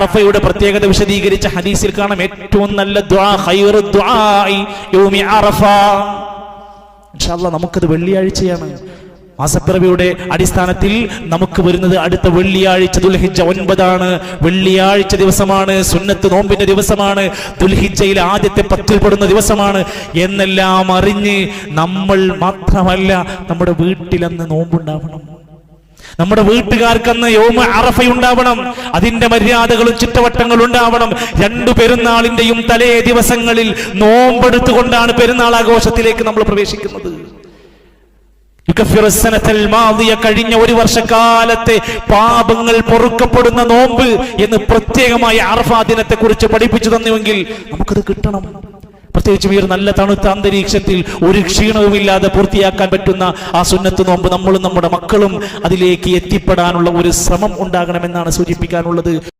അറഫയുടെ പ്രത്യേകത വിശദീകരിച്ച ഹദീസിൽ കാണാം, ഏറ്റവും നല്ല ദുആ ഖൈറു ദുആഇ യൗമി അറഫ. ഇൻഷാ അല്ലാഹ് നമുക്കത് വെള്ളിയാഴ്ചയാണ്. മാസപ്പിറവിയുടെ അടിസ്ഥാനത്തിൽ നമുക്ക് വരുന്നത് അടുത്ത വെള്ളിയാഴ്ച ദുൽഹിജ്ജ 9 വെള്ളിയാഴ്ച ദിവസമാണ്, സുന്നത്ത് നോമ്പിന്റെ ദിവസമാണ്, ദുൽഹിജ്ജയിലെ ആദ്യത്തെ 10 പെടുന്ന ദിവസമാണ് എന്നെല്ലാം അറിഞ്ഞ് നമ്മൾ മാത്രമല്ല നമ്മുടെ വീട്ടിലന്ന് നോമ്പുണ്ടാവണം, നമ്മുടെ വീട്ടുകാർക്കന്ന് യൗമ അറഫയുണ്ടാവണം, അതിന്റെ മര്യാദകളും ചുറ്റവട്ടങ്ങളും ഉണ്ടാവണം. 2 പെരുന്നാളിന്റെയും തലേ ദിവസങ്ങളിൽ നോമ്പെടുത്തുകൊണ്ടാണ് പെരുന്നാൾ ആഘോഷത്തിലേക്ക് നമ്മൾ പ്രവേശിക്കുന്നത്. കഴിഞ്ഞ 1 വർഷക്കാലത്തെ പാപങ്ങൾ പൊറുക്കപ്പെടുന്ന നോമ്പ് എന്ന് പ്രത്യേകമായി അറഫാ ദിനത്തെ കുറിച്ച് പഠിപ്പിച്ചു തന്നുവെങ്കിൽ നമുക്കത് കിട്ടണം. പ്രത്യേകിച്ചും ഈ ഒരു നല്ല തണുത്ത അന്തരീക്ഷത്തിൽ ഒരു ക്ഷീണവുമില്ലാതെ പൂർത്തിയാക്കാൻ പറ്റുന്ന ആ സുന്നത്ത് നോമ്പ് നമ്മളും നമ്മുടെ മക്കളും അതിലേക്ക് എത്തിപ്പെടാനുള്ള ഒരു ശ്രമം ഉണ്ടാകണമെന്നാണ് സൂചിപ്പിക്കാനുള്ളത്.